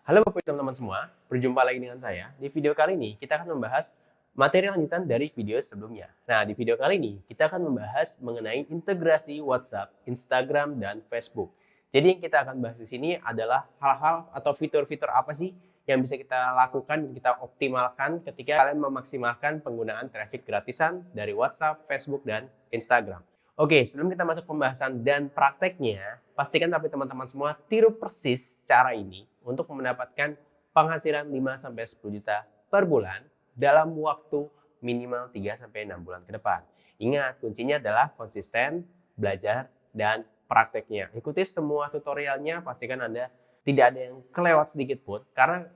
Halo Bapak teman-teman semua, berjumpa lagi dengan saya. Di video kali ini kita akan membahas materi lanjutan dari video sebelumnya. Nah, di video kali ini kita akan membahas mengenai integrasi WhatsApp, Instagram, dan Facebook. Jadi yang kita akan bahas di sini adalah hal-hal atau fitur-fitur apa sih yang bisa kita lakukan, kita optimalkan ketika kalian memaksimalkan penggunaan traffic gratisan dari WhatsApp, Facebook, dan Instagram. Oke, sebelum kita masuk pembahasan dan prakteknya, pastikan tapi teman-teman semua tiru persis cara ini untuk mendapatkan penghasilan 5-10 juta per bulan dalam waktu minimal 3-6 bulan ke depan. Ingat, kuncinya adalah konsisten, belajar, dan prakteknya. Ikuti semua tutorialnya, pastikan Anda tidak ada yang kelewat sedikit pun, karena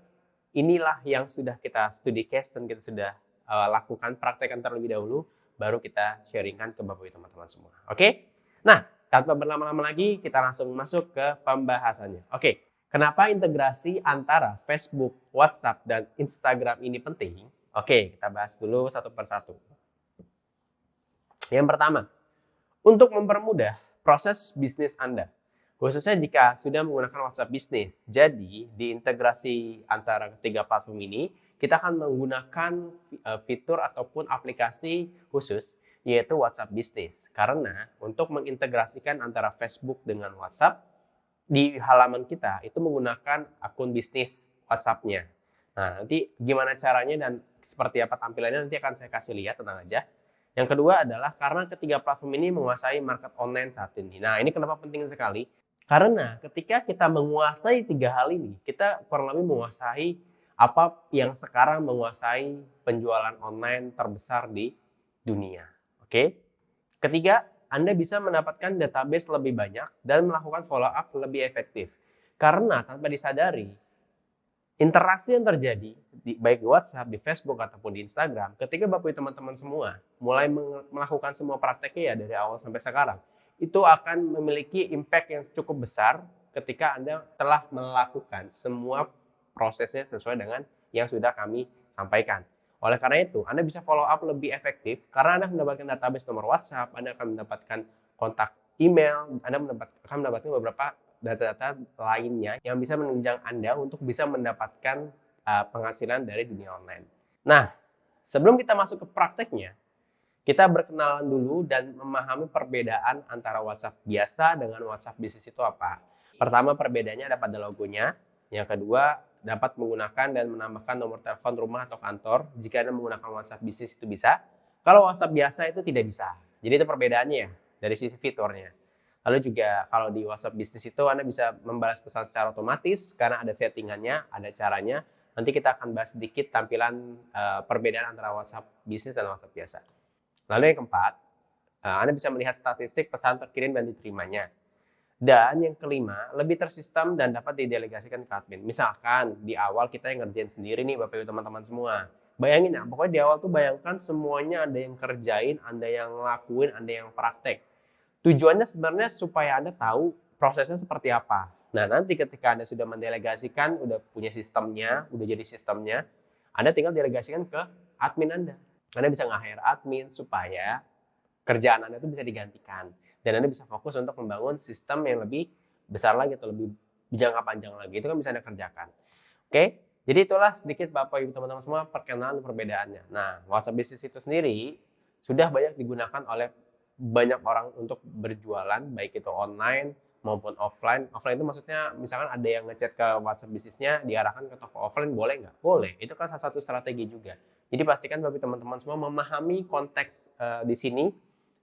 inilah yang sudah kita studi case dan kita sudah lakukan praktekkan terlebih dahulu, baru kita sharingkan ke Bapak Ibu teman-teman semua. Oke? Nah, tanpa berlama-lama lagi, kita langsung masuk ke pembahasannya. Oke, kenapa integrasi antara Facebook, WhatsApp, dan Instagram ini penting? Oke, kita bahas dulu satu persatu. Yang pertama, untuk mempermudah proses bisnis Anda, khususnya jika sudah menggunakan WhatsApp Business. Jadi, di integrasi antara ketiga platform ini, kita akan menggunakan fitur ataupun aplikasi khusus, yaitu WhatsApp Business. Karena untuk mengintegrasikan antara Facebook dengan WhatsApp, di halaman kita itu menggunakan akun bisnis WhatsApp-nya. Nah, nanti gimana caranya dan seperti apa tampilannya nanti akan saya kasih lihat, tenang aja. Yang kedua adalah karena ketiga platform ini menguasai market online saat ini. Nah, ini kenapa penting sekali? Karena ketika kita menguasai tiga hal ini, kita kurang lebih menguasai apa yang sekarang menguasai penjualan online terbesar di dunia. Oke? Ketiga, Anda bisa mendapatkan database lebih banyak dan melakukan follow up lebih efektif. Karena tanpa disadari, interaksi yang terjadi baik di WhatsApp, di Facebook, ataupun di Instagram, ketika Bapak Ibu teman-teman semua mulai melakukan semua prakteknya ya dari awal sampai sekarang, itu akan memiliki impact yang cukup besar ketika Anda telah melakukan semua prosesnya sesuai dengan yang sudah kami sampaikan. Oleh karena itu, Anda bisa follow up lebih efektif karena Anda mendapatkan database nomor WhatsApp, Anda akan mendapatkan kontak email, Anda akan mendapatkan beberapa data-data lainnya yang bisa menunjang Anda untuk bisa mendapatkan penghasilan dari dunia online. Nah, sebelum kita masuk ke prakteknya, kita berkenalan dulu dan memahami perbedaan antara WhatsApp biasa dengan WhatsApp bisnis itu apa. Pertama, perbedaannya ada pada logonya. Yang kedua, dapat menggunakan dan menambahkan nomor telepon rumah atau kantor. Jika Anda menggunakan WhatsApp bisnis itu bisa. Kalau WhatsApp biasa itu tidak bisa. Jadi itu perbedaannya ya dari sisi fiturnya. Lalu juga kalau di WhatsApp bisnis itu Anda bisa membalas pesan secara otomatis karena ada settingannya, ada caranya. Nanti kita akan bahas sedikit tampilan perbedaan antara WhatsApp bisnis dan WhatsApp biasa. Lalu yang keempat, Anda bisa melihat statistik pesan terkirim dan diterimanya. Dan yang kelima, lebih tersistem dan dapat didelegasikan ke admin. Misalkan di awal kita yang ngerjain sendiri nih Bapak Ibu teman-teman semua. Bayangin ya, pokoknya di awal tuh bayangkan semuanya ada yang kerjain, Anda yang ngelakuin, Anda yang praktek. Tujuannya sebenarnya supaya Anda tahu prosesnya seperti apa. Nah, nanti ketika Anda sudah mendelegasikan, udah punya sistemnya, udah jadi sistemnya, Anda tinggal delegasikan ke admin Anda. Anda bisa nge-hire admin supaya kerjaan Anda itu bisa digantikan. Dan Anda bisa fokus untuk membangun sistem yang lebih besar lagi atau lebih jangka panjang lagi. Itu kan bisa Anda kerjakan. Oke, jadi itulah sedikit Bapak Ibu teman-teman semua perkenalan perbedaannya. Nah, WhatsApp Business itu sendiri sudah banyak digunakan oleh banyak orang untuk berjualan, baik itu online maupun offline. Offline itu maksudnya misalkan ada yang ngechat ke WhatsApp bisnisnya, diarahkan ke toko offline, boleh nggak? Boleh. Itu kan salah satu strategi juga. Jadi pastikan bagi teman-teman semua memahami konteks di sini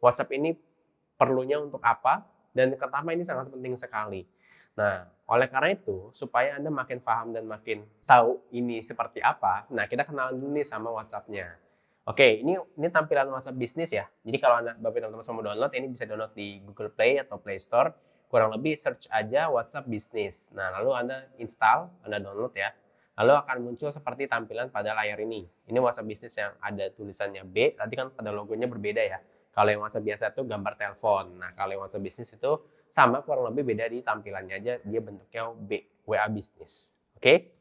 WhatsApp ini perlunya untuk apa, dan pertama ini sangat penting sekali. Nah, oleh karena itu, supaya Anda makin paham dan makin tahu ini seperti apa, nah kita kenalan dulu nih sama WhatsApp-nya. Oke, ini tampilan WhatsApp bisnis ya. Jadi kalau Anda, Bapak teman-teman mau download, ini bisa download di Google Play atau Play Store. Kurang lebih search aja WhatsApp bisnis. Nah, lalu Anda install, Anda download ya. Lalu akan muncul seperti tampilan pada layar ini. Ini WhatsApp bisnis yang ada tulisannya B, nanti kan pada logonya berbeda ya. Kalau yang WhatsApp biasa itu gambar telepon. Nah, kalau yang WhatsApp bisnis itu sama, kurang lebih beda di tampilannya aja, dia bentuknya WA bisnis. Oke?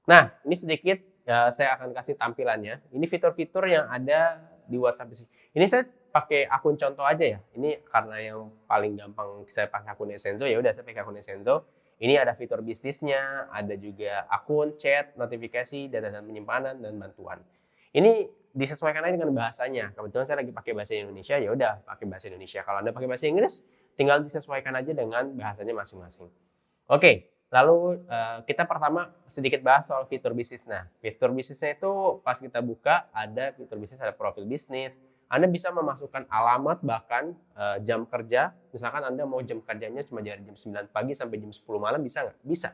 Nah, ini sedikit saya akan kasih tampilannya. Ini fitur-fitur yang ada di WhatsApp bisnis. Ini saya pakai akun contoh aja ya. Ini karena yang paling gampang saya pakai akun Essenzo, ya udah saya pakai akun Essenzo. Ini ada fitur bisnisnya, ada juga akun, chat, notifikasi, data dan penyimpanan, dan bantuan. Ini disesuaikan aja dengan bahasanya. Kebetulan saya lagi pakai bahasa Indonesia, ya udah pakai bahasa Indonesia. Kalau Anda pakai bahasa Inggris, tinggal disesuaikan aja dengan bahasanya masing-masing. Oke, lalu kita pertama sedikit bahas soal fitur bisnis. Nah, fitur bisnisnya itu pas kita buka ada fitur bisnis, ada profil bisnis. Anda bisa memasukkan alamat bahkan jam kerja. Misalkan Anda mau jam kerjanya cuma dari jam 9 pagi sampai jam 10 malam, bisa nggak? Bisa.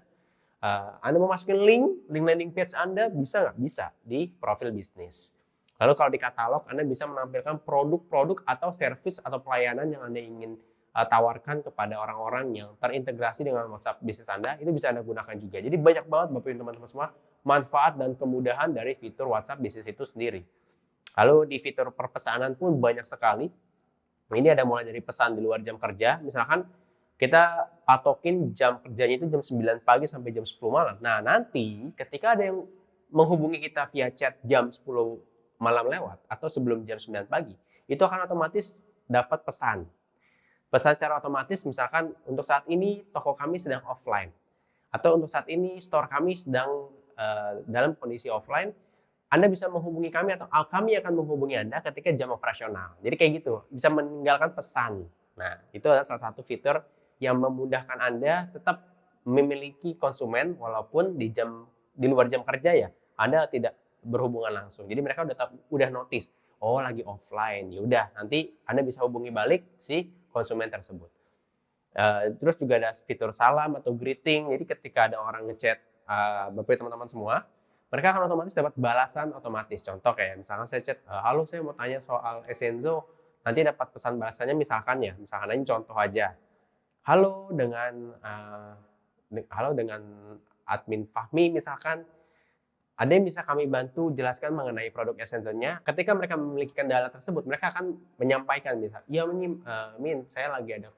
Anda mau masukin link landing page Anda, bisa nggak? Bisa, di profil bisnis. Lalu kalau di katalog, Anda bisa menampilkan produk-produk atau service atau pelayanan yang Anda ingin tawarkan kepada orang-orang yang terintegrasi dengan WhatsApp bisnis Anda. Itu bisa Anda gunakan juga. Jadi banyak banget Bapak Ibu teman-teman semua manfaat dan kemudahan dari fitur WhatsApp bisnis itu sendiri. Lalu di fitur perpesanan pun banyak sekali. Ini ada mulai dari pesan di luar jam kerja. Misalkan kita patokin jam kerjanya itu jam 9 pagi sampai jam 10 malam. Nah, nanti ketika ada yang menghubungi kita via chat jam 10 malam lewat atau sebelum jam 9 pagi, itu akan otomatis dapat pesan. Pesan secara otomatis, misalkan untuk saat ini toko kami sedang offline. Atau untuk saat ini store kami sedang dalam kondisi offline. Anda bisa menghubungi kami atau kami akan menghubungi Anda ketika jam operasional. Jadi kayak gitu, bisa meninggalkan pesan. Nah, itu adalah salah satu fitur yang memudahkan Anda tetap memiliki konsumen walaupun di luar jam kerja ya. Anda tidak berhubungan langsung. Jadi mereka udah notice, oh lagi offline. Ya udah, nanti Anda bisa hubungi balik si konsumen tersebut. Terus juga ada fitur salam atau greeting. Jadi ketika ada orang ngechat Bapak teman-teman semua, mereka akan otomatis dapat balasan otomatis. Contoh kayak misalkan saya chat, halo saya mau tanya soal Essenzo, nanti dapat pesan balasannya misalkan aja contoh aja. Halo dengan admin Fahmi misalkan, ada yang bisa kami bantu jelaskan mengenai produk Essenzo-nya. Ketika mereka memiliki kendala tersebut, mereka akan menyampaikan misal, ya Min, saya lagi ada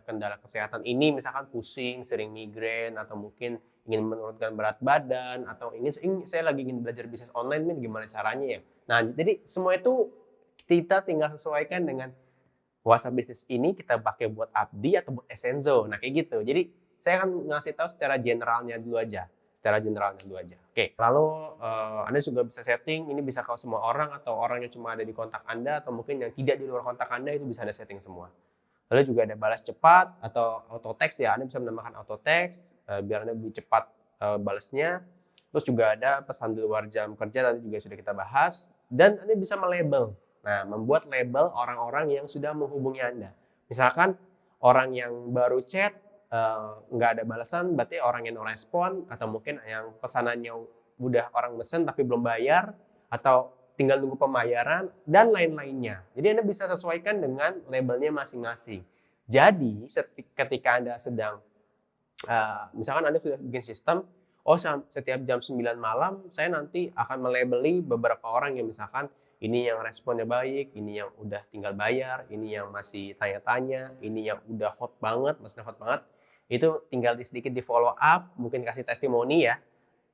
kendala kesehatan ini, misalkan pusing, sering migrain, atau mungkin ingin menurunkan berat badan, atau saya lagi ingin belajar bisnis online, Min, gimana caranya ya? Nah, jadi semua itu kita tinggal sesuaikan dengan WhatsApp bisnis ini kita pakai buat Abdi atau buat Essenzo. Nah, kayak gitu. Jadi saya akan ngasih tahu secara generalnya dulu aja. Oke, lalu Anda juga bisa setting, ini bisa ke semua orang atau orang yang cuma ada di kontak Anda atau mungkin yang tidak di luar kontak Anda, itu bisa Anda setting semua. Lalu juga ada balas cepat atau auto text ya, Anda bisa menambahkan auto text biar Anda lebih cepat balasnya. Terus juga ada pesan di luar jam kerja, tadi juga sudah kita bahas. Dan Anda bisa melabel. Nah, membuat label orang-orang yang sudah menghubungi Anda. Misalkan orang yang baru chat, nggak ada balasan, berarti orang yang no respon, atau mungkin yang pesanannya udah orang mesen tapi belum bayar, atau tinggal nunggu pembayaran, dan lain-lainnya. Jadi Anda bisa sesuaikan dengan labelnya masing-masing. Jadi ketika Anda sedang, misalkan Anda sudah bikin sistem, setiap jam 9 malam, saya nanti akan melabeli beberapa orang yang misalkan, ini yang responnya baik, ini yang udah tinggal bayar, ini yang masih tanya-tanya, ini yang udah hot banget, maksudnya hot banget, itu tinggal sedikit di follow up, mungkin kasih testimoni ya,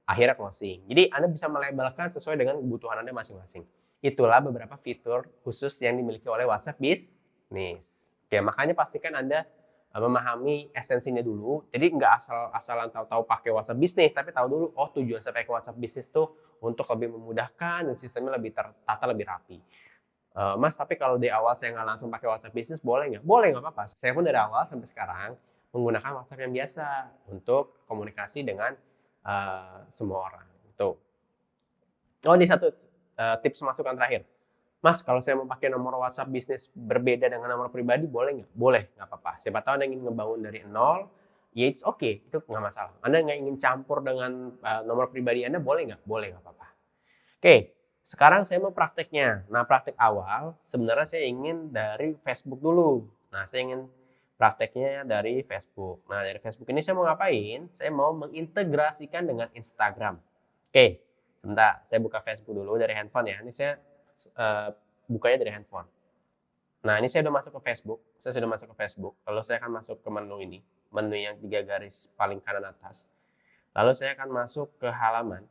akhirnya closing. Jadi Anda bisa melabelkan sesuai dengan kebutuhan Anda masing-masing. Itulah beberapa fitur khusus yang dimiliki oleh WhatsApp Business. Oke, makanya pastikan Anda memahami esensinya dulu. Jadi nggak asal-asalan tahu-tahu pakai WhatsApp Business, tapi tahu dulu, tujuan saya pakai WhatsApp Business tuh untuk lebih memudahkan dan sistemnya lebih tertata, lebih rapi. Mas, tapi kalau di awal saya nggak langsung pakai WhatsApp Business, boleh nggak? Boleh, nggak apa-apa. Saya pun dari awal sampai sekarang menggunakan WhatsApp yang biasa untuk komunikasi dengan semua orang. Tuh. Ini satu tips masukan terakhir. Mas, kalau saya mau pakai nomor WhatsApp bisnis berbeda dengan nomor pribadi, boleh nggak? Boleh, nggak apa-apa. Siapa tahu Anda ingin ngebangun dari nol, ya it's okay, itu nggak masalah. Anda nggak ingin campur dengan nomor pribadi Anda, boleh nggak? Boleh, nggak apa-apa. Oke, sekarang saya mau prakteknya. Nah, praktek awal sebenarnya saya ingin dari Facebook dulu. Nah, saya ingin prakteknya dari Facebook. Nah, dari Facebook ini saya mau ngapain? Saya mau mengintegrasikan dengan Instagram. Oke, sebentar. Saya buka Facebook dulu dari handphone ya. Ini saya bukanya dari handphone. Nah, ini saya sudah masuk ke Facebook. Saya sudah masuk ke Facebook. Lalu saya akan masuk ke menu ini. Menu yang 3 garis paling kanan atas. Lalu saya akan masuk ke halaman.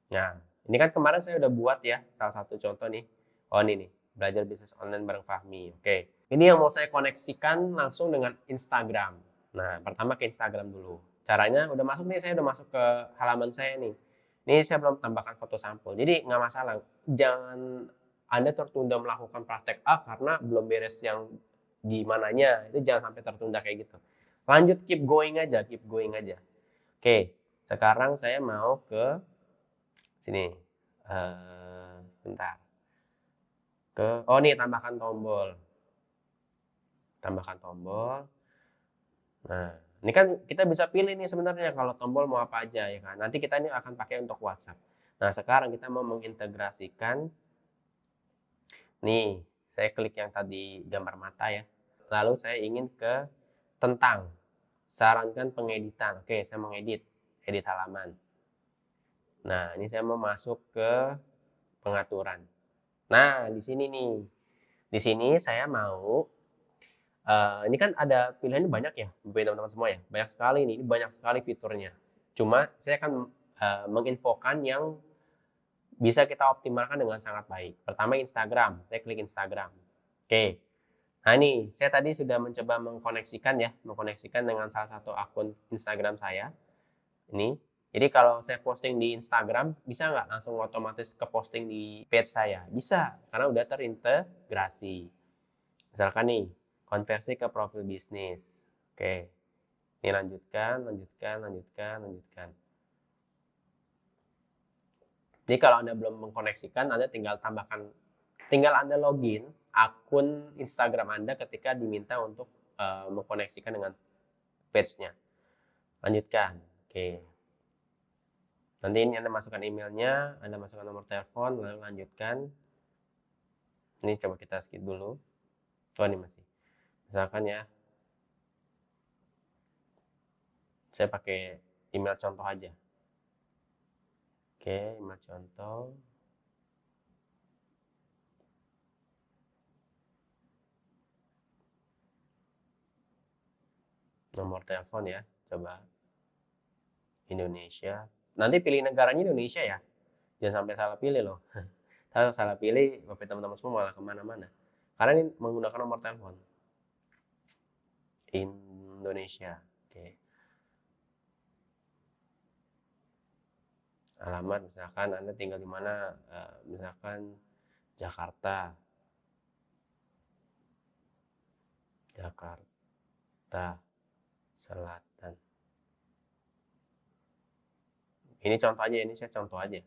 Nah, ini kan kemarin saya udah buat ya, salah satu contoh nih. Ini nih, belajar bisnis online bareng Fahmi. Oke. Ini yang mau saya koneksikan langsung dengan Instagram. Nah, pertama ke Instagram dulu. Caranya udah masuk nih, saya udah masuk ke halaman saya nih. Ini saya belum tambahkan foto sampul. Jadi nggak masalah. Jangan Anda tertunda melakukan praktek A karena belum beres yang di mananya. Itu jangan sampai tertunda kayak gitu. Lanjut, keep going aja, keep going aja. Oke, sekarang saya mau ke sini. Bentar. Oh nih, tambahkan tombol. Tambahkan tombol. Nah, ini kan kita bisa pilih nih sebenarnya kalau tombol mau apa aja ya kan. Nanti kita ini akan pakai untuk WhatsApp. Nah, sekarang kita mau mengintegrasikan nih, saya klik yang tadi gambar mata ya. Lalu saya ingin ke tentang sarankan pengeditan. Oke, saya mau edit halaman. Nah, ini saya mau masuk ke pengaturan. Nah, di sini nih. Di sini saya mau ini kan ada pilihannya banyak ya, teman-teman semua ya. Banyak sekali nih, ini banyak sekali fiturnya. Cuma saya akan menginfokan yang bisa kita optimalkan dengan sangat baik. Pertama Instagram, saya klik Instagram. Oke. Nah ini, saya tadi sudah mencoba mengkoneksikan dengan salah satu akun Instagram saya. Ini. Jadi kalau saya posting di Instagram, bisa nggak langsung otomatis ke posting di page saya? Bisa, karena udah terintegrasi. Misalkan nih, konversi ke profil bisnis. Oke. Ini lanjutkan. Jadi kalau Anda belum mengkoneksikan, Anda tinggal Anda login akun Instagram Anda ketika diminta untuk mengkoneksikan dengan page-nya. Lanjutkan. Oke. Nanti ini Anda masukkan emailnya, Anda masukkan nomor telepon, lalu lanjutkan. Ini coba kita skip dulu. Oh ini masih. Misalkan ya, saya pakai email contoh aja. Oke, email contoh. Nomor telepon ya, coba Indonesia. Nanti pilih negaranya Indonesia ya. Jangan sampai salah pilih loh. Kalau salah pilih, bapak teman-teman semua malah kemana-mana. Karena ini menggunakan nomor telepon. Indonesia. Oke. Alamat misalkan Anda tinggal di mana, misalkan Jakarta Selatan. Ini contoh aja, ini saya contoh aja.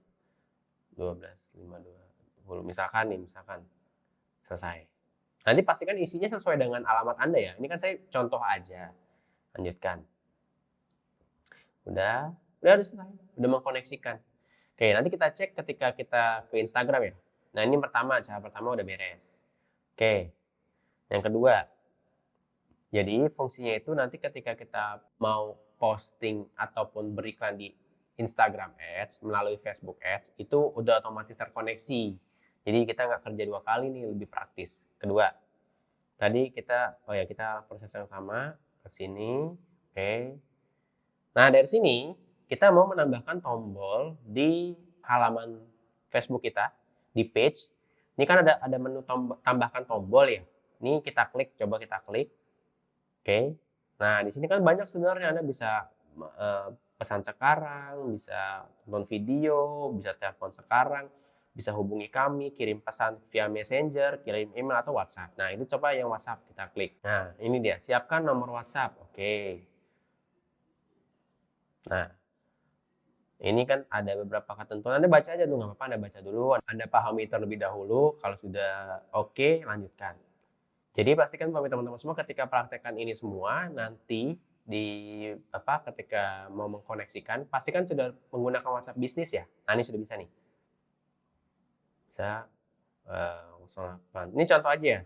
12, 5, 20. Misalkan selesai. Nanti pastikan isinya sesuai dengan alamat Anda ya. Ini kan saya contoh aja. Lanjutkan. Udah selesai. Udah mengkoneksikan. Oke, nanti kita cek ketika kita ke Instagram ya. Nah, ini cara pertama udah beres. Oke. Yang kedua, jadi fungsinya itu nanti ketika kita mau posting ataupun beriklan di Instagram Ads melalui Facebook Ads itu udah otomatis terkoneksi. Jadi kita nggak kerja 2 kali nih, lebih praktis. Kedua, tadi kita proses yang sama ke sini. Oke. Nah, dari sini kita mau menambahkan tombol di halaman Facebook kita di page. Ini kan ada menu tambahkan tombol ya. Ini kita klik, coba kita klik. Oke. Nah, di sini kan banyak sebenarnya Anda bisa pesan sekarang, bisa nonton video, bisa telepon sekarang, bisa hubungi kami, kirim pesan via Messenger, kirim email atau WhatsApp. Nah, itu coba yang WhatsApp kita klik. Nah, ini dia, siapkan nomor WhatsApp. Oke. Nah, ini kan ada beberapa ketentuan. Anda baca aja dulu, nggak apa-apa Anda baca dulu. Anda pahami terlebih dahulu. Kalau sudah oke, lanjutkan. Jadi pastikan teman-teman semua ketika praktekkan ini semua nanti ketika mau mengkoneksikan pastikan sudah menggunakan WhatsApp bisnis ya. Nah, ini sudah bisa nih. Bisa 08. Ini contoh aja ya.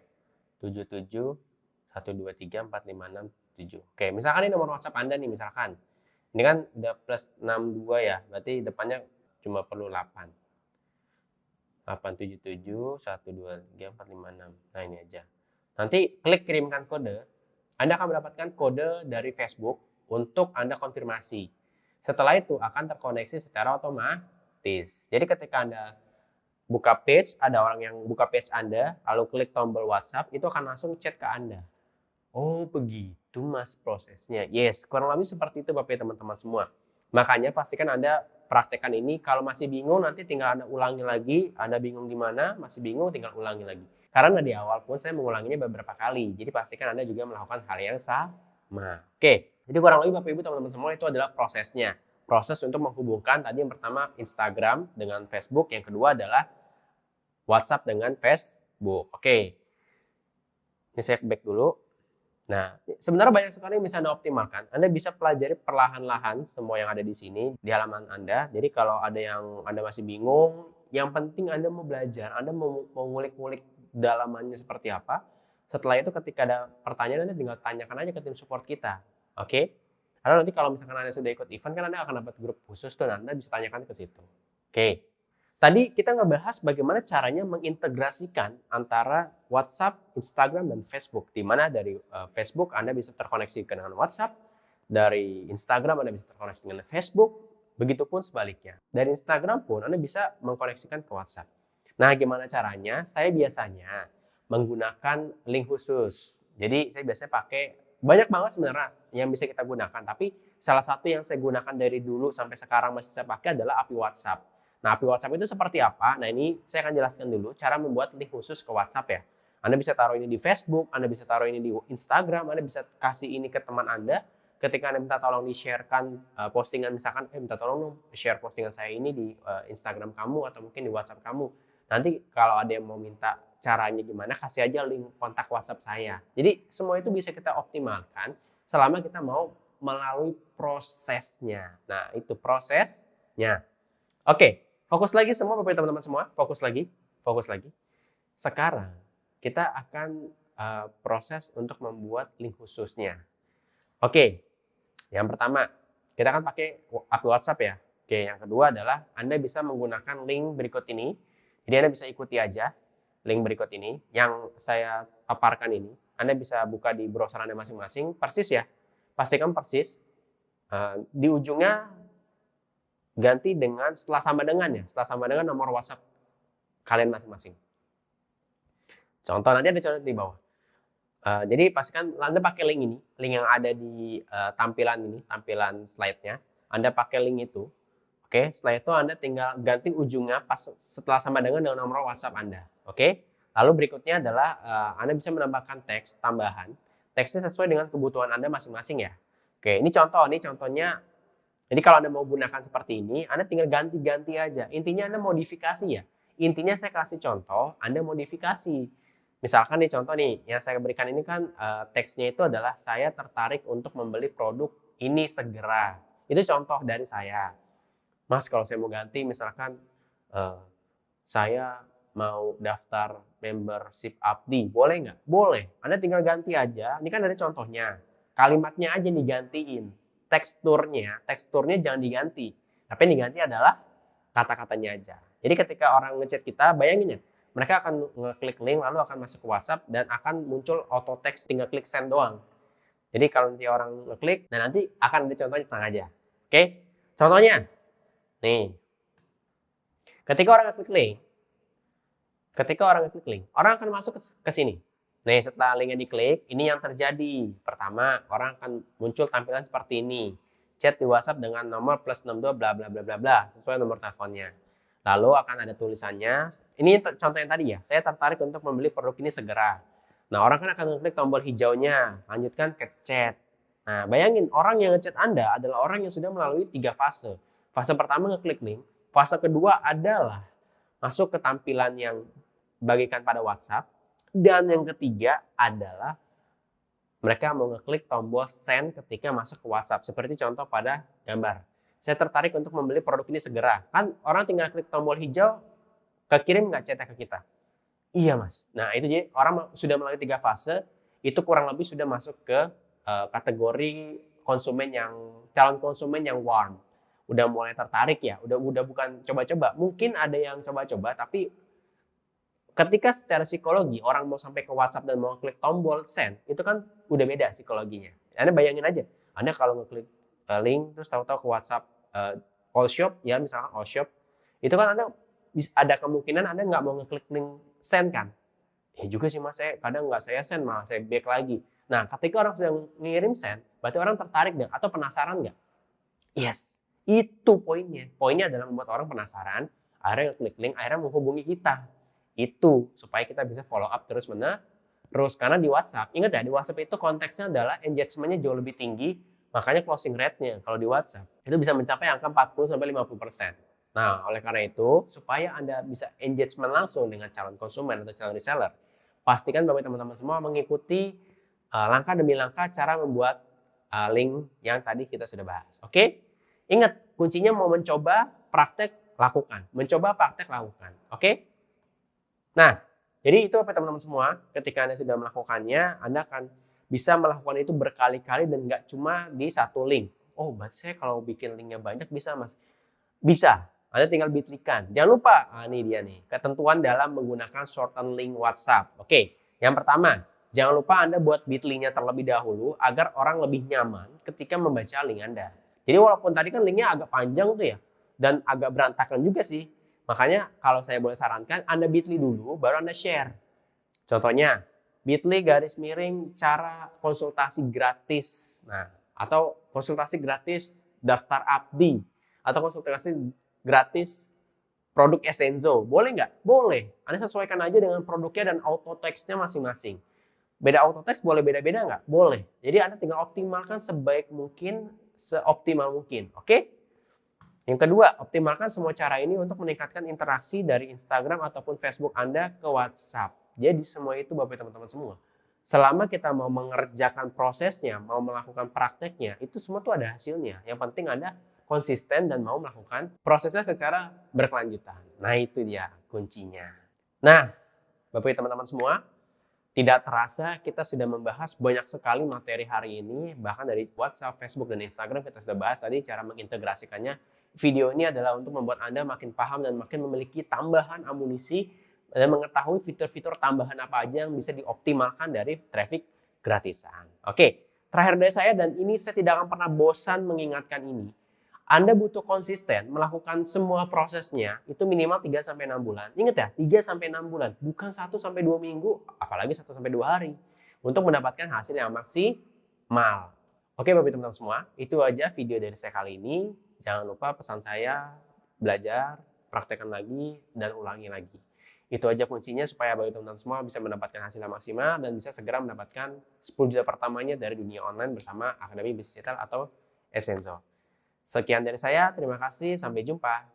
77 123 456 7. Oke, misalkan ini nomor WhatsApp Anda nih misalkan. Ini kan udah plus 62 ya. Berarti depannya cuma perlu 8. 877 123 456. Nah, ini aja. Nanti klik kirimkan kode, Anda akan mendapatkan kode dari Facebook untuk Anda konfirmasi. Setelah itu akan terkoneksi secara otomatis. Jadi ketika Anda buka page, ada orang yang buka page Anda, lalu klik tombol WhatsApp, itu akan langsung chat ke Anda. Oh begitu. Itu Mas prosesnya. Yes, kurang lebih seperti itu Bapak teman-teman semua. Makanya pastikan Anda praktekkan ini, kalau masih bingung nanti tinggal Anda ulangi lagi, Anda bingung di mana, masih bingung tinggal ulangi lagi. Karena di awal pun saya mengulanginya beberapa kali, jadi pastikan Anda juga melakukan hal yang sama. Oke, jadi kurang lebih Bapak Ibu teman-teman semua itu adalah prosesnya. Proses untuk menghubungkan tadi yang pertama Instagram dengan Facebook, yang kedua adalah WhatsApp dengan Facebook. Oke, ini saya back dulu. Nah, sebenarnya banyak sekali yang bisa Anda optimalkan. Anda bisa pelajari perlahan-lahan semua yang ada di sini, di halaman Anda. Jadi kalau ada yang Anda masih bingung, yang penting Anda mau belajar, Anda mau ngulik-ngulik dalamannya seperti apa. Setelah itu ketika ada pertanyaan, Anda tinggal tanyakan aja ke tim support kita. Oke? Karena nanti kalau misalkan Anda sudah ikut event, kan Anda akan dapat grup khusus tuh, Anda bisa tanyakan ke situ. Oke. Tadi kita ngebahas bagaimana caranya mengintegrasikan antara WhatsApp, Instagram, dan Facebook. Di mana dari Facebook Anda bisa terkoneksi dengan WhatsApp, dari Instagram Anda bisa terkoneksi dengan Facebook, begitupun sebaliknya. Dari Instagram pun Anda bisa mengkoneksikan ke WhatsApp. Nah, gimana caranya? Saya biasanya menggunakan link khusus. Jadi saya biasanya pakai, banyak banget sebenarnya yang bisa kita gunakan, tapi salah satu yang saya gunakan dari dulu sampai sekarang masih saya pakai adalah API WhatsApp. Nah, API WhatsApp itu seperti apa? Nah, ini saya akan jelaskan dulu cara membuat link khusus ke WhatsApp ya. Anda bisa taruh ini di Facebook, Anda bisa taruh ini di Instagram, Anda bisa kasih ini ke teman Anda. Ketika Anda minta tolong di-sharekan postingan, misalkan, minta tolong dong share postingan saya ini di Instagram kamu atau mungkin di WhatsApp kamu. Nanti kalau ada yang mau minta caranya gimana, kasih aja link kontak WhatsApp saya. Jadi semua itu bisa kita optimalkan selama kita mau melalui prosesnya. Nah, itu prosesnya. Oke. Fokus lagi semua Bapak teman-teman semua, fokus lagi. Sekarang kita akan proses untuk membuat link khususnya. Oke, yang pertama kita akan pakai API WhatsApp ya. Oke, yang kedua adalah Anda bisa menggunakan link berikut ini. Jadi Anda bisa ikuti aja link berikut ini yang saya paparkan ini. Anda bisa buka di browser Anda masing-masing, persis ya. Pastikan persis. Di ujungnya ganti dengan setelah sama dengan nomor WhatsApp kalian masing-masing. Contoh nanti ada contoh di bawah. Jadi pastikan Anda pakai link ini, link yang ada di tampilan slide-nya. Anda pakai link itu. Oke, setelah itu Anda tinggal ganti ujungnya pas setelah sama dengan nomor WhatsApp Anda. Oke. Lalu berikutnya adalah Anda bisa menambahkan teks tambahan. Teksnya sesuai dengan kebutuhan Anda masing-masing ya. Oke, ini contohnya. Jadi kalau Anda mau gunakan seperti ini, Anda tinggal ganti-ganti aja. Intinya Anda modifikasi ya. Intinya saya kasih contoh, Anda modifikasi. Misalkan nih contoh nih, yang saya berikan ini kan teksnya itu adalah saya tertarik untuk membeli produk ini segera. Itu contoh dari saya. Mas, kalau saya mau ganti misalkan saya mau daftar membership Abdi, boleh nggak? Boleh. Anda tinggal ganti aja. Ini kan ada contohnya. Kalimatnya aja digantiin. Teksturnya jangan diganti. Tapi yang diganti adalah kata-katanya aja. Jadi ketika orang ngechat kita, bayangin ya, mereka akan ngeklik link lalu akan masuk ke WhatsApp dan akan muncul auto text, tinggal klik send doang. Jadi kalau nanti orang ngeklik, nah nanti akan ada contohnya, tenang aja. Oke? Contohnya, nih. Ketika orang ngeklik link, orang akan masuk ke sini. Nih, setelah linknya diklik, ini yang terjadi. Pertama, orang akan muncul tampilan seperti ini. Chat di WhatsApp dengan nomor +62 bla bla bla bla bla, sesuai nomor teleponnya. Lalu akan ada tulisannya, ini contoh yang tadi ya, saya tertarik untuk membeli produk ini segera. Nah, orang kan akan mengklik tombol hijaunya, lanjutkan ke chat. Nah, bayangin, orang yang ngechat Anda adalah orang yang sudah melalui 3 fase. Fase pertama ngeklik link, fase kedua adalah masuk ke tampilan yang bagikan pada WhatsApp, dan yang ketiga adalah mereka mau ngeklik tombol send ketika masuk ke WhatsApp. Seperti contoh pada gambar. Saya tertarik untuk membeli produk ini segera. Kan orang tinggal klik tombol hijau, kekirim nggak chatnya ke kita? Iya mas. Nah itu jadi orang sudah melalui 3 fase, itu kurang lebih sudah masuk ke kategori calon konsumen yang warm. Udah mulai tertarik ya, udah bukan coba-coba. Mungkin ada yang coba-coba, tapi ketika secara psikologi orang mau sampai ke WhatsApp dan mau klik tombol send, itu kan udah beda psikologinya. Anda bayangin aja, Anda kalau ngeklik link terus tahu-tahu ke WhatsApp all shop ya, misalkan all shop, itu kan Anda ada kemungkinan Anda nggak mau ngeklik link send kan? Ya juga sih mas, kadang nggak saya send malah saya back lagi. Nah, ketika orang sudah ngirim send, berarti orang tertarik nggak atau penasaran nggak? Yes, itu poinnya. Poinnya adalah membuat orang penasaran, akhirnya klik link, akhirnya menghubungi kita. Itu supaya kita bisa follow up terus. Karena di WhatsApp, ingat ya, di WhatsApp itu konteksnya adalah engagement-nya jauh lebih tinggi, makanya closing rate-nya kalau di WhatsApp itu bisa mencapai angka 40-50%. Nah, oleh karena itu, supaya Anda bisa engagement langsung dengan calon konsumen atau calon reseller, pastikan bahwa teman-teman semua mengikuti langkah demi langkah cara membuat link yang tadi kita sudah bahas. Oke? Ingat, kuncinya mau mencoba, praktek, lakukan. Mencoba, praktek, lakukan. Oke? Nah, jadi itu teman-teman semua, ketika Anda sudah melakukannya, Anda akan bisa melakukan itu berkali-kali dan nggak cuma di satu link. Oh, berarti saya kalau bikin linknya banyak bisa, Mas? Bisa. Anda tinggal bitlikan. Jangan lupa, ini dia nih, ketentuan dalam menggunakan shorten link WhatsApp. Oke, yang pertama, jangan lupa Anda buat bitly-nya terlebih dahulu agar orang lebih nyaman ketika membaca link Anda. Jadi walaupun tadi kan linknya agak panjang tuh ya, dan agak berantakan juga sih. Makanya kalau saya boleh sarankan, Anda bitly dulu, baru Anda share. Contohnya, bitly garis miring cara konsultasi gratis. Nah, atau konsultasi gratis daftar abdi. Atau konsultasi gratis produk Essenzo. Boleh nggak? Boleh. Anda sesuaikan aja dengan produknya dan auto text-nya masing-masing. Beda auto text boleh beda-beda nggak? Boleh. Jadi Anda tinggal optimalkan sebaik mungkin, seoptimal mungkin. Oke? Yang kedua, optimalkan semua cara ini untuk meningkatkan interaksi dari Instagram ataupun Facebook Anda ke WhatsApp. Jadi semua itu Bapak teman-teman semua. Selama kita mau mengerjakan prosesnya, mau melakukan prakteknya, itu semua tuh ada hasilnya. Yang penting Anda konsisten dan mau melakukan prosesnya secara berkelanjutan. Nah, itu dia kuncinya. Nah, Bapak teman-teman semua, tidak terasa kita sudah membahas banyak sekali materi hari ini, bahkan dari WhatsApp, Facebook, dan Instagram kita sudah bahas tadi cara mengintegrasikannya. Video ini adalah untuk membuat Anda makin paham dan makin memiliki tambahan amunisi dan mengetahui fitur-fitur tambahan apa aja yang bisa dioptimalkan dari traffic gratisan. Oke, terakhir dari saya, dan ini saya tidak akan pernah bosan mengingatkan ini. Anda butuh konsisten melakukan semua prosesnya itu minimal 3-6 bulan. Ingat ya, 3-6 bulan, bukan 1-2 minggu, apalagi 1-2 hari untuk mendapatkan hasil yang maksimal. Oke Bapak teman-teman semua, itu aja video dari saya kali ini. Jangan lupa pesan saya, belajar, praktekkan lagi, dan ulangi lagi. Itu aja kuncinya supaya Bapak teman-teman semua bisa mendapatkan hasil yang maksimal dan bisa segera mendapatkan 10 juta pertamanya dari dunia online bersama Akademi Bisnis Digital atau Essenzo. Sekian dari saya, terima kasih, sampai jumpa.